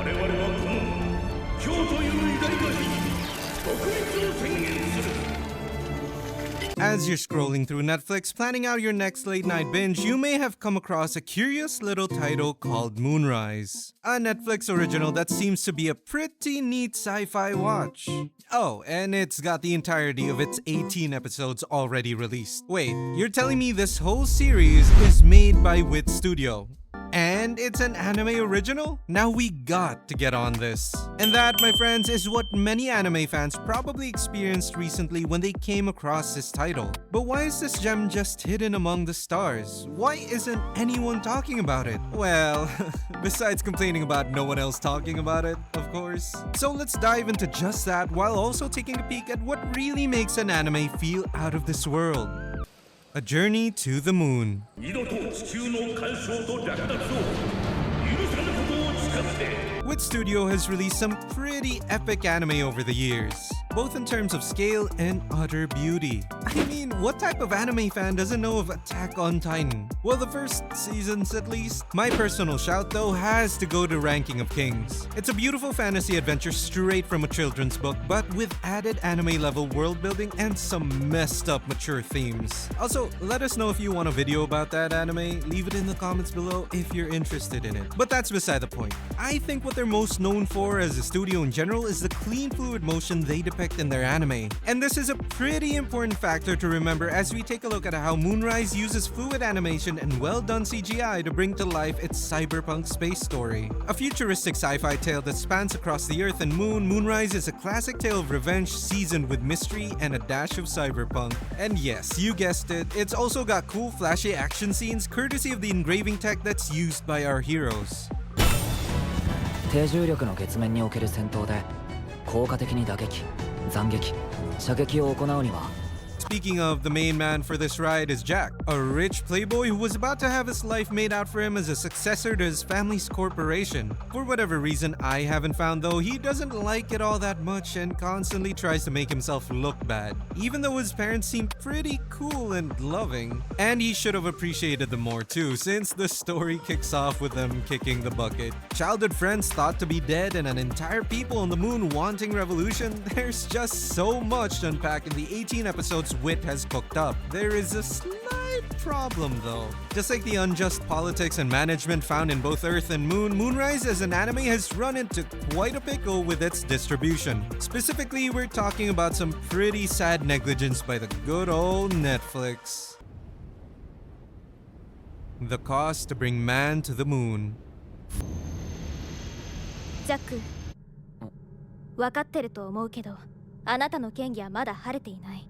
我々はこの今日という偉大な日に独立を宣言する。 As you're scrolling through Netflix planning out your next late night binge, you may have come across a curious little title called Moonrise, a Netflix original that seems to be a pretty neat sci-fi watch. Oh, and it's got the entirety of its 18 episodes already released. Wait, you're telling me this whole series is made by Wit Studio? And it's an anime original? Now we got to get on this. And that, my friends, is what many anime fans probably experienced recently when they came across this title. But why is this gem just hidden among the stars? Why isn't anyone talking about it? Well, besides complaining about no one else talking about it, of course. So let's dive into just that while also taking a peek at what really makes an anime feel out of this world. A Journey to the Moon. 二度と地球の干渉と略奪を許さぬことを誓って。 Wit Studio has released some pretty epic anime over the years, both in terms of scale and utter beauty. I mean, what type of anime fan doesn't know of Attack on Titan? Well, the first seasons at least. My personal shout though has to go to Ranking of Kings. It's a beautiful fantasy adventure straight from a children's book, but with added anime level world building and some messed up mature themes. Also, let us know if you want a video about that anime. Leave it in the comments below if you're interested in it. But that's beside the point. I think what they're most known for as a studio in general is the clean fluid motion they depict in their anime. And this is a pretty important factor to remember as we take a look at how Moonrise uses fluid animation and well done CGI to bring to life its cyberpunk space story. A futuristic sci-fi tale that spans across the Earth and Moon, Moonrise is a classic tale of revenge seasoned with mystery and a dash of cyberpunk. And yes, you guessed it, it's also got cool flashy action scenes courtesy of the engraving tech that's used by our heroes. 低重力の月面における戦闘で効果的に打撃、斬撃、射撃を行うには Speaking of, the main man for this ride is Jack, a rich playboy who was about to have his life made out for him as a successor to his family's corporation. For whatever reason I haven't found though, he doesn't like it all that much and constantly tries to make himself look bad, even though his parents seem pretty cool and loving. And he should have appreciated them more too, since the story kicks off with them kicking the bucket. Childhood friends thought to be dead and an entire people on the moon wanting revolution. There's just so much to unpack in the 18 episodes Wit has cooked up. There is a slight problem though. Just like the unjust politics and management found in both Earth and Moon, Moonrise as an anime has run into quite a pickle with its distribution. Specifically, we're talking about some pretty sad negligence by the good old Netflix. The cost to bring man to the moon. ジャック、分かってると思うけど、あなたの嫌疑はまだ晴れていない。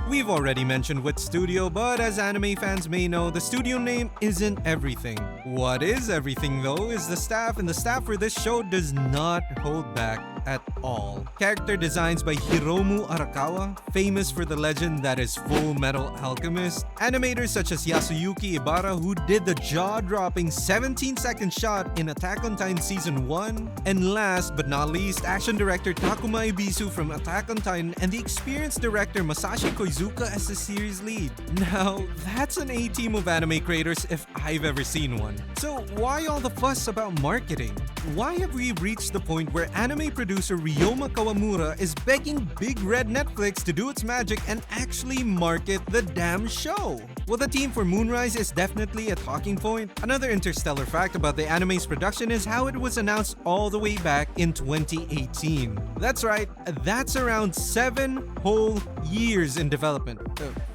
We've already mentioned Wit Studio, but as anime fans may know, the studio name isn't everything. What is everything though is the staff, and the staff for this show does not hold back at all. Character designs by Hiromu Arakawa, famous for the legend that is Full Metal Alchemist. Animators such as Yasuyuki Ibara, who did the jaw-dropping 17-second shot in Attack on Titan Season 1. And last but not least, action director Takuma Ibisu from Attack on Titan and the experienced director Masashi Koizuka as the series lead. Now, that's an A-team of anime creators if I've ever seen one. So why all the fuss about marketing? Why have we reached the point where anime producer Ryoma Kawamura is begging Big Red Netflix to do its magic and actually market the damn show? Well, the team for Moonrise is definitely a talking point. Another interstellar fact about the anime's production is how it was announced all the way back in 2018. That's right, that's around 7 whole years in development.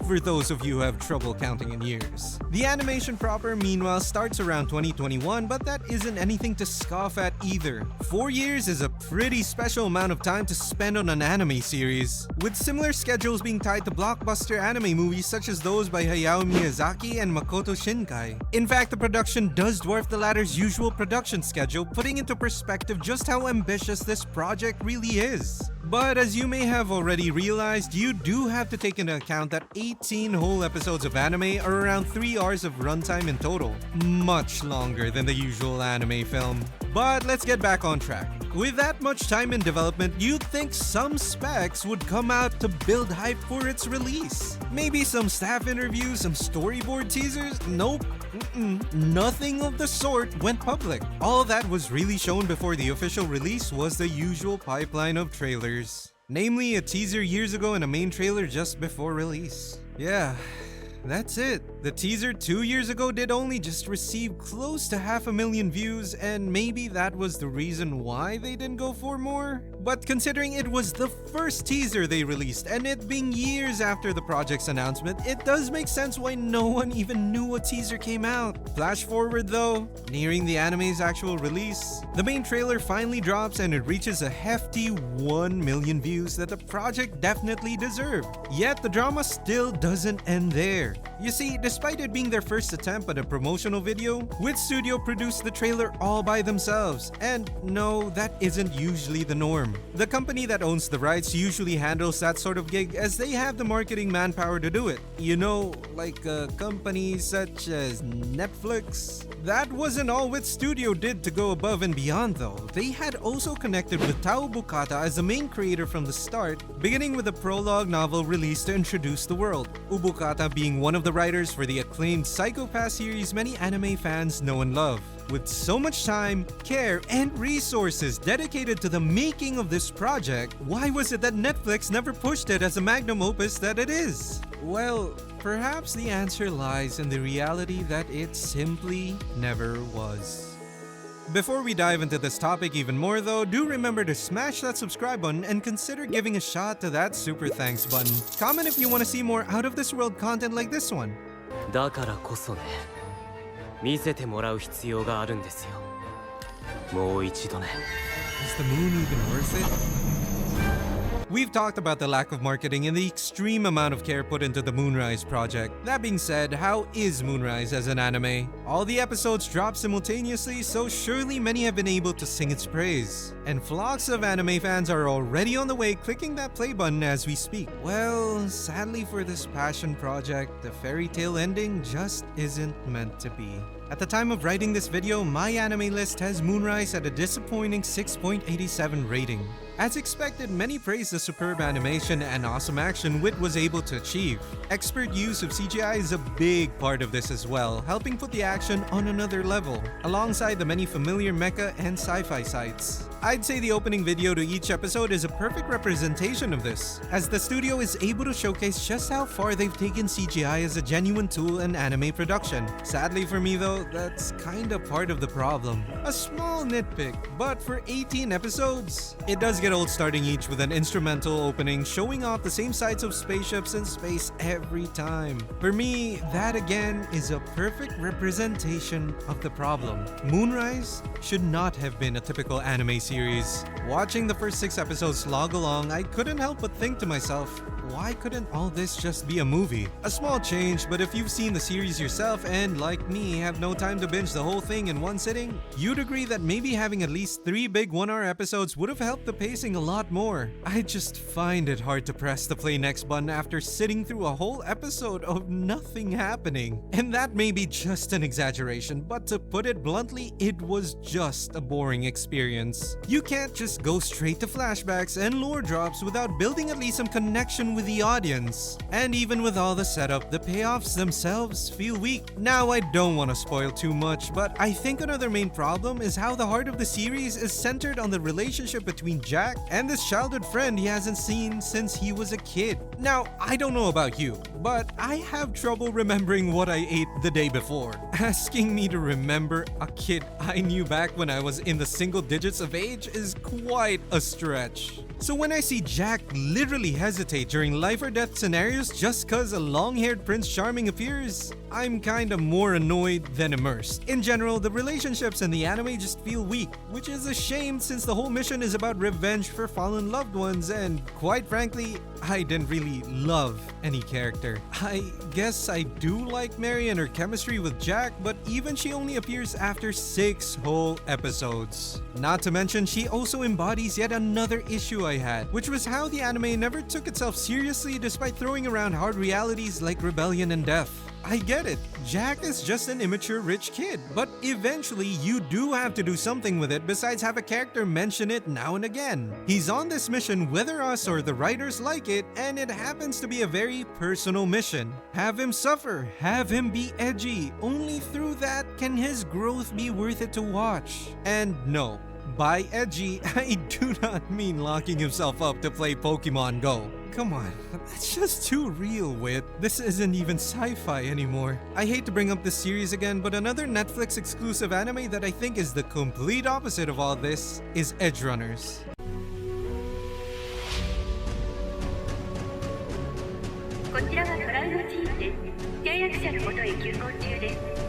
For those of you who have trouble counting in years. The animation proper, meanwhile, starts around 2021, but that isn't anything to scoff at either. 4 years is a pretty special amount of time to spend on an anime series, with similar schedules being tied to blockbuster anime movies such as those by Hayao Miyazaki and Makoto Shinkai. In fact, the production does dwarf the latter's usual production schedule, putting into perspective just how ambitious this project really is. But as you may have already realized, you do have to take into account that 18 whole episodes of anime are around 3 hours of runtime in total. Much longer than the usual anime film. But let's get back on track. With that much time in development, you'd think some specs would come out to build hype for its release. Maybe some staff interviews, some storyboard teasers? Nope. Nothing of the sort went public. All that was really shown before the official release was the usual pipeline of trailers. Namely, a teaser years ago and a main trailer just before release. Yeah, that's it. The teaser 2 years ago did only just receive close to 500,000 views, and maybe that was the reason why they didn't go for more? But considering it was the first teaser they released, and it being years after the project's announcement, it does make sense why no one even knew a teaser came out. Flash forward though, nearing the anime's actual release, the main trailer finally drops and it reaches a hefty 1 million views that the project definitely deserved. Yet the drama still doesn't end there. You see, despite it being their first attempt at a promotional video, Wit Studio produced the trailer all by themselves. And no, that isn't usually the norm. The company that owns the rights usually handles that sort of gig as they have the marketing manpower to do it. You know, like a company such as Netflix. That wasn't all Wit Studio did to go above and beyond though. They had also connected with Tao Bukata as the main creator from the start, beginning with a prologue novel released to introduce the world. Ubukata being one of the writers for the acclaimed Psycho Pass series many anime fans know and love. With so much time, care, and resources dedicated to the making of this project, why was it that Netflix never pushed it as a magnum opus that it is? Well, perhaps the answer lies in the reality that it simply never was. Before we dive into this topic even more though, do remember to smash that subscribe button and consider giving a shot to that super thanks button. Comment if you want to see more out of this world content like this one. だからこそね、見せてもらう必要があるんですよ。もう一度ね。 Is the moon even worth it? We've talked about the lack of marketing and the extreme amount of care put into the Moonrise project. That being said, how is Moonrise as an anime? All the episodes drop simultaneously, so surely many have been able to sing its praise. And flocks of anime fans are already on the way clicking that play button as we speak. Well, sadly for this passion project, the fairy tale ending just isn't meant to be. At the time of writing this video, my anime list has Moonrise at a disappointing 6.87 rating. As expected, many praised the superb animation and awesome action Wit was able to achieve. Expert use of CGI is a big part of this as well, helping put the action on another level, alongside the many familiar mecha and sci-fi sites. I'd say the opening video to each episode is a perfect representation of this, as the studio is able to showcase just how far they've taken CGI as a genuine tool in anime production. Sadly for me though, that's kinda part of the problem. A small nitpick, but for 18 episodes, it does get old starting each with an instrumental opening showing off the same sights of spaceships in space every time. For me, that again is a perfect representation of the problem. Moonrise should not have been a typical anime series. Watching the first 6 episodes slog along, I couldn't help but think to myself, why couldn't all this just be a movie? A small change, but if you've seen the series yourself and, like me, have no time to binge the whole thing in one sitting, you'd agree that maybe having at least 3 big 1-hour episodes would have helped the pacing a lot more. I just find it hard to press the play next button after sitting through a whole episode of nothing happening. And that may be just an exaggeration, but to put it bluntly, it was just a boring experience. You can't just go straight to flashbacks and lore drops without building at least some connection with the audience. And even with all the setup, the payoffs themselves feel weak. Now, I don't want to spoil too much, but I think another main problem is how the heart of the series is centered on the relationship between Jack and this childhood friend he hasn't seen since he was a kid. Now, I don't know about you, but I have trouble remembering what I ate the day before. Asking me to remember a kid I knew back when I was in the single digits of age is quite a stretch. So when I see Jack literally hesitate during life or death scenarios just cause a long-haired Prince Charming appears, I'm kinda more annoyed than immersed. In general, the relationships in the anime just feel weak, which is a shame since the whole mission is about revenge for fallen loved ones, and quite frankly, I didn't really love any character. I guess I do like Mary and her chemistry with Jack, but even she only appears after 6 whole episodes. Not to mention, she also embodies yet another issue I had, which was how the anime never took itself seriously despite throwing around hard realities like rebellion and death. I get it. Jack is just an immature rich kid, but eventually you do have to do something with it besides have a character mention it now and again. He's on this mission whether us or the writers like it, and it happens to be a very personal mission. Have him suffer, have him be edgy. Only through that can his growth be worth it to watch. And no, by edgy, I do not mean locking himself up to play Pokemon Go. Come on, that's just too real, Wit. This isn't even sci-fi anymore. I hate to bring up this series again, but another Netflix exclusive anime that I think is the complete opposite of all this is Edge Runners. こちらはトライブチームです。契約者のもとへ急行中です。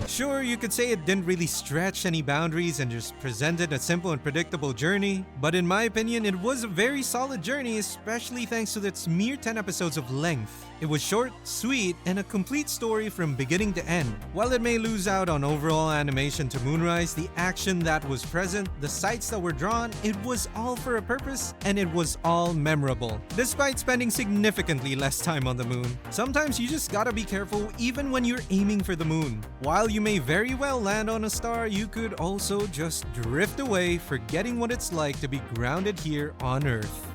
Sure, you could say it didn't really stretch any boundaries and just presented a simple and predictable journey, but in my opinion, it was a very solid journey, especially thanks to its mere 10 episodes of length. It was short, sweet, and a complete story from beginning to end. While it may lose out on overall animation to Moonrise, the action that was present, the sights that were drawn, it was all for a purpose, and it was all memorable, despite spending significantly less time on the moon. Sometimes you just gotta be careful even when you're aiming for the moon. While you may very well land on a star, you could also just drift away, forgetting what it's like to be grounded here on Earth.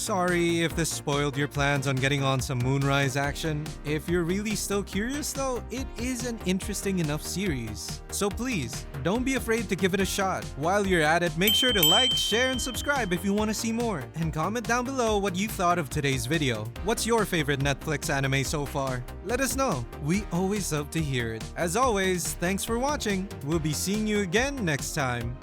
Sorry if this spoiled your plans on getting on some Moonrise action. If you're really still curious though, it is an interesting enough series. So please, don't be afraid to give it a shot. While you're at it, make sure to like, share, and subscribe if you want to see more. And comment down below what you thought of today's video. What's your favorite Netflix anime so far? Let us know. We always love to hear it. As always, thanks for watching. We'll be seeing you again next time.